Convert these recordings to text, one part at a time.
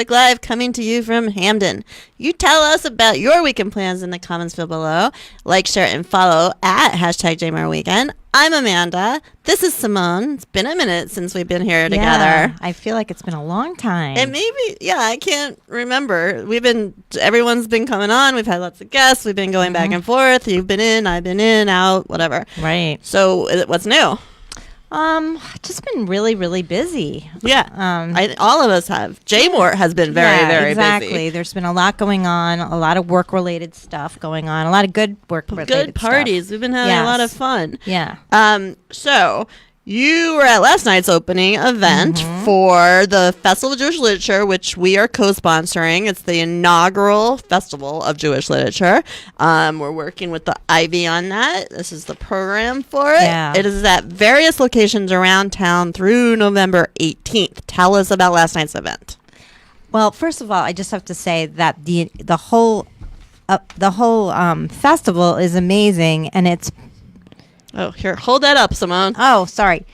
Facebook Live coming to you from Hamden. You tell us about your weekend plans in the comments field below. Like, share, and follow at #JMRWeekend. I'm Amanda. This is Simone. It's been a minute since we've been here together. I feel like it's been a long time. And maybe, I can't remember. Everyone's been coming on. We've had lots of guests. We've been going back and forth. You've been in, I've been in, out, whatever. Right. So what's new? Just been really, really busy. Yeah. All of us have. J-Mort has been very, very exactly. busy. There's been a lot going on, a lot of work-related stuff going on, a lot of good work-related stuff. Good parties. We've been having a lot of fun. Yeah. So you were at last night's opening event for the Festival of Jewish Literature, which we are co-sponsoring. It's the inaugural Festival of Jewish Literature. We're working with the Ivy on that. This is the program for it. Yeah. It is at various locations around town through November 18th. Tell us about last night's event. Well, first of all, I just have to say that the whole festival is amazing, and it's. Oh, here, hold that up, Simone. Oh, sorry.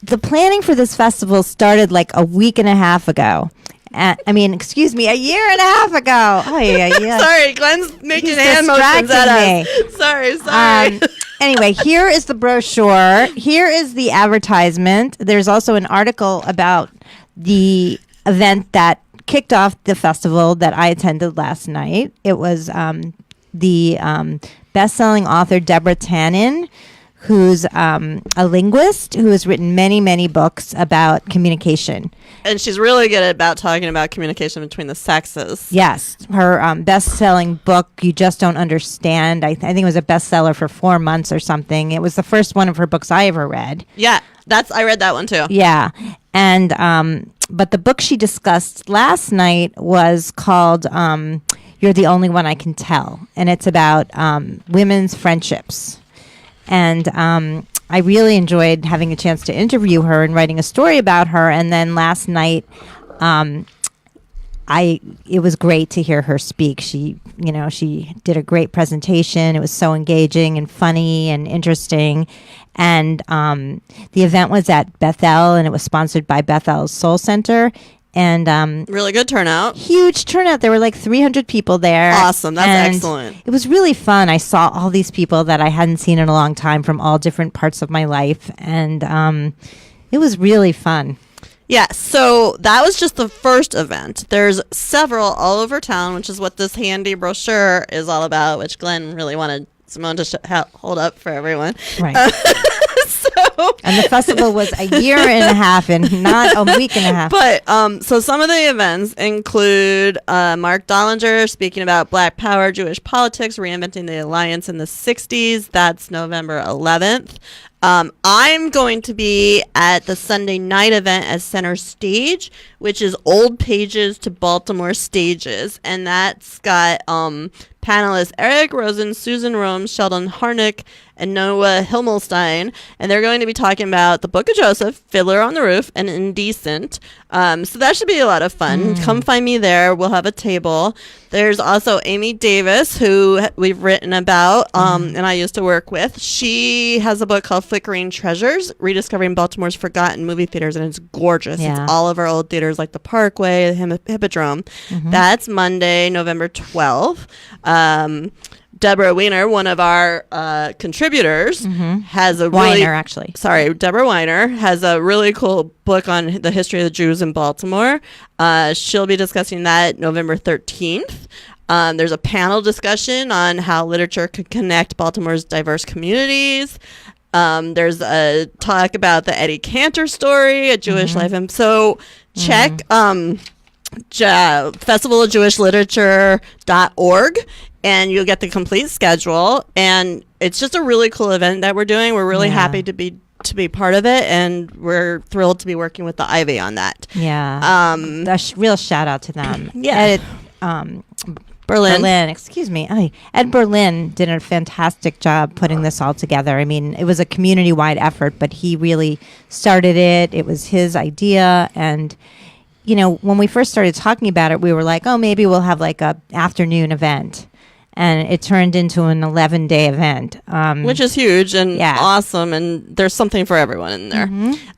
The planning for this festival started like a week and a half ago. A year and a half ago. Oh, yeah. Sorry, Glenn's making He's hand motions at distracting us. Sorry. Anyway, here is the brochure. Here is the advertisement. There's also an article about the event that kicked off the festival that I attended last night. It was the best-selling author Deborah Tannen, who's a linguist who has written many, many books about communication. And she's really good about talking about communication between the sexes. Yes. Her best-selling book, You Just Don't Understand, I think it was a bestseller for 4 months or something. It was the first one of her books I ever read. Yeah, I read that one too. Yeah. And but the book she discussed last night was called You're the Only One I Can Tell. And it's about women's friendships. And I really enjoyed having a chance to interview her and writing a story about her. And then last night, it was great to hear her speak. She did a great presentation. It was so engaging and funny and interesting. And the event was at Bethel, and it was sponsored by Bethel's Soul Center. And really good turnout. Huge turnout. There were like 300 people there. Awesome. That's excellent. It was really fun. I saw all these people that I hadn't seen in a long time from all different parts of my life. And it was really fun. Yeah, so that was just the first event. There's several all over town, which is what this handy brochure is all about, which Glenn really wanted Simone to hold up for everyone. Right. And the festival was a year and a half and not a week and a half. But so some of the events include Mark Dollinger speaking about Black Power, Jewish politics, reinventing the alliance in the 60s. That's November 11th. I'm going to be at the Sunday night event at Center Stage, which is Old Pages to Baltimore Stages. And that's got panelists Eric Rosen, Susan Rome, Sheldon Harnick, and Noah Himmelstein. And they're going to be talking about the Book of Joseph, Fiddler on the Roof, and Indecent. So that should be a lot of fun. Come find me there. We'll have a table. There's also Amy Davis, who we've written about and I used to work with. She has a book called Flickering Treasures, Rediscovering Baltimore's Forgotten Movie Theaters, and it's gorgeous. Yeah. It's all of our old theaters like the Parkway, the Hippodrome. That's Monday, November 12th. Deborah Weiner, one of our contributors, has a Deborah Weiner has a really cool book on the history of the Jews in Baltimore. She'll be discussing that November 13th. There's a panel discussion on how literature could connect Baltimore's diverse communities. There's a talk about the Eddie Cantor story, a Jewish life. And so check festivalofjewishliterature.org. And you'll get the complete schedule, and it's just a really cool event that we're doing. We're really happy to be part of it, and we're thrilled to be working with the Ivy on that. Yeah. Real shout out to them. Yeah. Berlin, excuse me. Ed Berlin did a fantastic job putting this all together. I mean, it was a community-wide effort, but he really started it. It was his idea, and when we first started talking about it, we were like, oh, maybe we'll have like a afternoon event. and it turned into an 11-day event. Which is huge and Yeah. awesome, and there's something for everyone in there.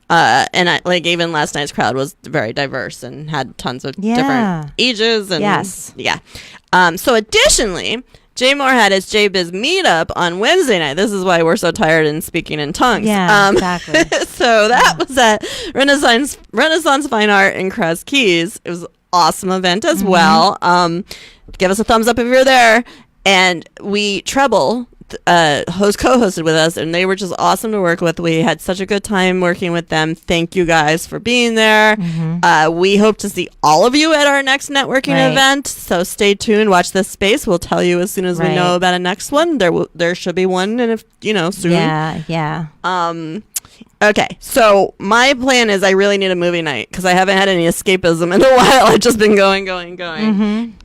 And I, like, even last night's crowd was very diverse and had tons of Yeah. different ages. And Yes. yeah. So additionally, Jay Moore had his J-Biz meetup on Wednesday night. This is why we're so tired and speaking in tongues. Yeah, exactly. So that was at Renaissance Fine Art in Crest Keys. It was an awesome event as well. Give us a thumbs up if you're there. And we co-hosted with us, and they were just awesome to work with. We had such a good time working with them. Thank you guys for being there. We hope to see all of you at our next networking Right. event. So stay tuned. Watch this space. We'll tell you as soon as we Right. know about a next one. There should be one, and if soon. Yeah. Okay, so my plan is I really need a movie night because I haven't had any escapism in a while. I've just been going.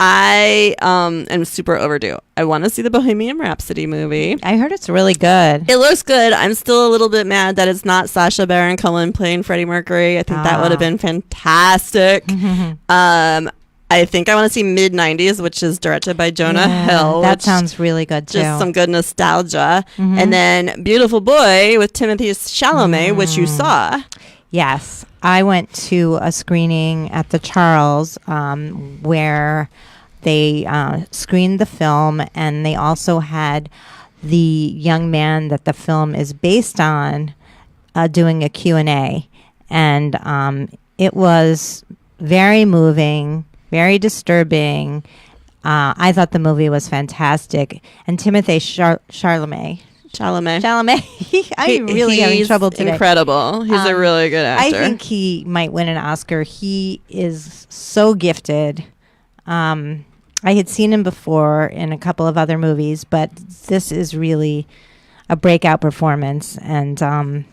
I am super overdue. I want to see the Bohemian Rhapsody movie. I heard it's really good. It looks good. I'm still a little bit mad that it's not Sacha Baron Cohen playing Freddie Mercury. I think that would have been fantastic. I think I want to see Mid-90s, which is directed by Jonah Hill. That which sounds really good too. just some good nostalgia. And then Beautiful Boy with Timothée Chalamet, which you saw. Yes, I went to a screening at the Charles where they screened the film, and they also had the young man that the film is based on doing a Q&A. And it was very moving, very disturbing. I thought the movie was fantastic. And Timothée Chalamet. I'm really having He's trouble today. Incredible. He's a really good actor. I think he might win an Oscar. He is so gifted. I had seen him before in a couple of other movies, but this is really a breakout performance, and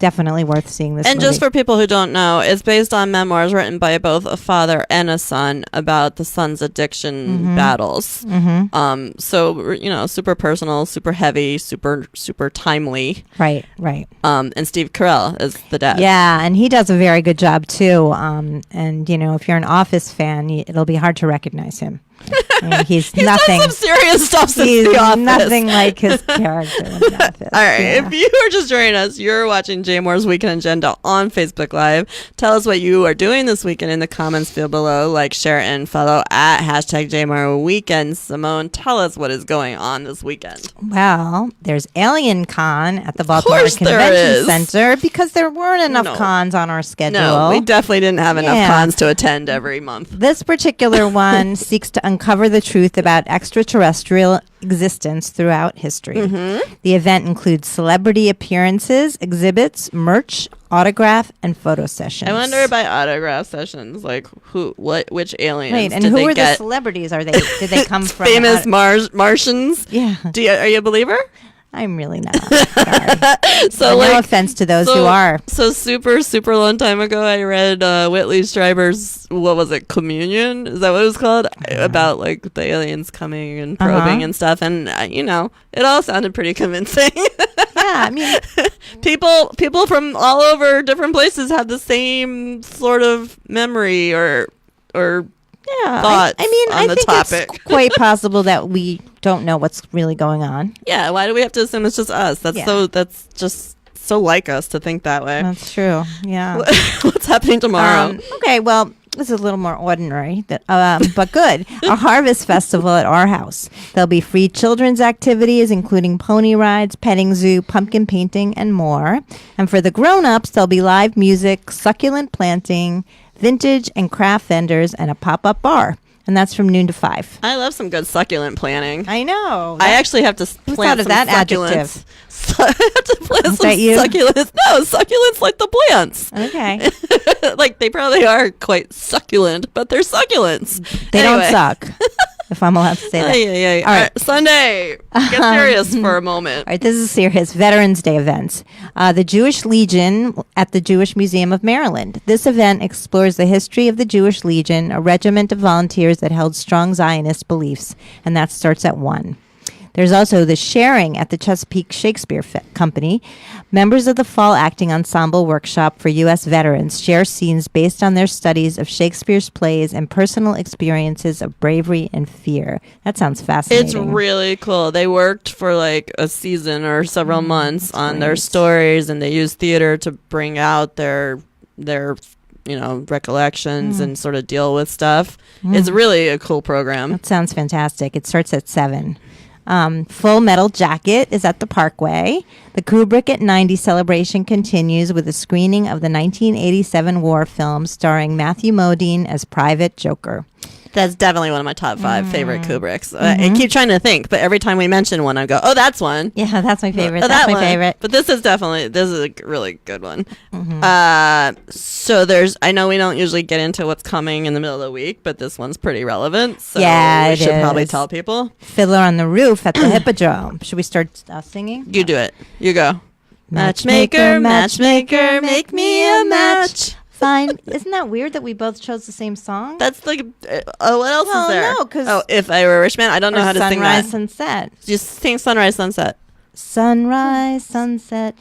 definitely worth seeing this And movie. just for people who don't know, it's based on memoirs written by both a father and a son about the son's addiction battles. So, super personal, super heavy, super timely. Right. And Steve Carell is the dad. Yeah, and he does a very good job too. And if you're an Office fan, it'll be hard to recognize him. I mean, he's nothing. Done some serious stuff since He's The Office. nothing like his character in The Office. All right. Yeah. If you are just joining us, you're watching Jay Moore's Weekend Agenda on Facebook Live. Tell us what you are doing this weekend in the comments field below. Like, share, and follow at hashtag Jay Moore Weekend. Simone, tell us what is going on this weekend. Well, there's Alien Con at the Baltimore course there Convention is. Center because there weren't enough No. cons on our schedule. No, we definitely didn't have enough Yeah. cons to attend every month. This particular one seeks to uncover the truth about extraterrestrial existence throughout history. The event includes celebrity appearances, exhibits, merch, autograph, and photo sessions. I wonder by autograph sessions, like which aliens Wait, and did who they are the get? celebrities? Did they come from Famous Martians? Yeah, Are you a believer? I'm really not. Sorry. So no offense to those who are. So super long time ago, I read Whitley Strieber's, what was it, Communion? Is that what it was called? About like the aliens coming and probing and stuff. And it all sounded pretty convincing. Yeah, I mean, people from all over different places have the same sort of memory or yeah. thoughts I on the think topic. it's quite possible that we don't know what's really going on. Yeah, why do we have to assume it's just us? That's just so like us to think that way. That's true. Yeah. What's happening tomorrow? Okay, well, this is a little more ordinary, but good. A harvest festival at our house. There'll be free children's activities, including pony rides, petting zoo, pumpkin painting, and more. And for the grown-ups, there'll be live music, succulent planting, vintage and craft vendors, and a pop-up bar. And that's from noon to 5. I love some good succulent planting. I know. I actually have to Who plant thought of some that succulents. adjective? I have to plant Is some that you? succulents. No, succulents like the plants. Okay. Like they probably are quite succulent, but they're succulents. They Anyway. don't suck, if I'm allowed to say that. All All right. right, Sunday. Get serious for a moment. All right, this is serious. Veterans Day events. The Jewish Legion at the Jewish Museum of Maryland. This event explores the history of the Jewish Legion, a regiment of volunteers that held strong Zionist beliefs, and that starts at 1. There's also the Sharing at the Chesapeake Shakespeare Company. Members of the Fall Acting Ensemble Workshop for U.S. veterans share scenes based on their studies of Shakespeare's plays and personal experiences of bravery and fear. That sounds fascinating. It's really cool. They worked for like a season or several months on their stories, and they used theater to bring out their recollections and sort of deal with stuff. It's really a cool program. That sounds fantastic. It starts at 7. Full Metal Jacket is at the Parkway. The Kubrick at 90 celebration continues with a screening of the 1987 war film starring Matthew Modine as Private Joker. That's definitely one of my top 5 favorite Kubricks. I keep trying to think, but every time we mention one, I go, "Oh, that's one." Yeah, that's my favorite. Oh, that's my one. favorite. But this is a really good one. So I know we don't usually get into what's coming in the middle of the week, but this one's pretty relevant. So Yeah, we it should probably is. tell people. Fiddler on the Roof at the Hippodrome. Should we start singing? You do it. You go. Matchmaker, matchmaker, make me a match. Fine. Isn't that weird that we both chose the same song? That's like, what else Well, is there? no, 'cause- If I Were a Rich Man. I don't know how to sing Sunrise, that. Sunset. Just sing Sunrise, Sunset. Sunrise, Sunset.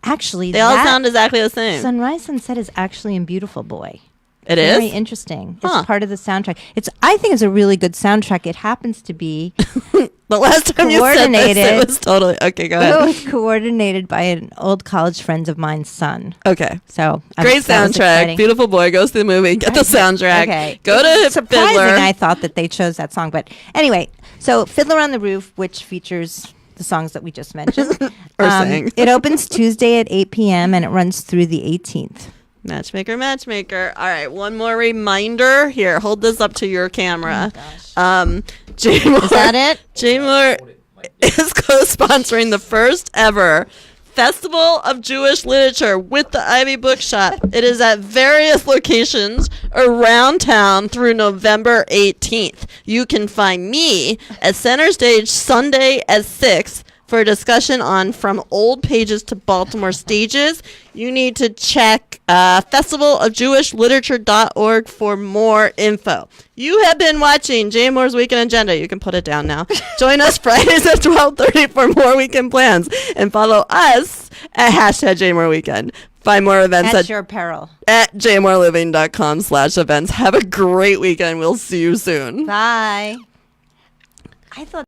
Actually, They all sound exactly the same. Sunrise, Sunset is actually in Beautiful Boy. It Very is? interesting. Huh. It's part of the soundtrack. I think it's a really good soundtrack. It happens to be The last time you said this, Coordinated. it was totally... Okay, go it ahead. was coordinated by an old college friend of mine's son. Okay. So Great that was soundtrack. exciting. Beautiful Boy goes to the movie. Get the soundtrack. Okay. Go to It's surprising Fiddler. I thought that they chose that song, but anyway, so Fiddler on the Roof, which features the songs that we just mentioned. Or sang. It opens Tuesday at 8 p.m. and it runs through the 18th. Matchmaker, matchmaker. All right, one more reminder. Here, hold this up to your camera. Jay Moore, Is that it? Jay Moore is co-sponsoring the first ever Festival of Jewish Literature with the Ivy Bookshop. It is at various locations around town through November 18th. You can find me at Center Stage Sunday at 6 for a discussion on From Old Pages to Baltimore Stages. You need to check festivalofjewishliterature.org for more info. You have been watching Jay Moore's Weekend Agenda. You can put it down now. Join us Fridays at 12:30 for more weekend plans. And follow us at #JayMooreWeekend. Find more events At your peril. at jmooreliving.com/events. Have a great weekend. We'll see you soon. Bye. I thought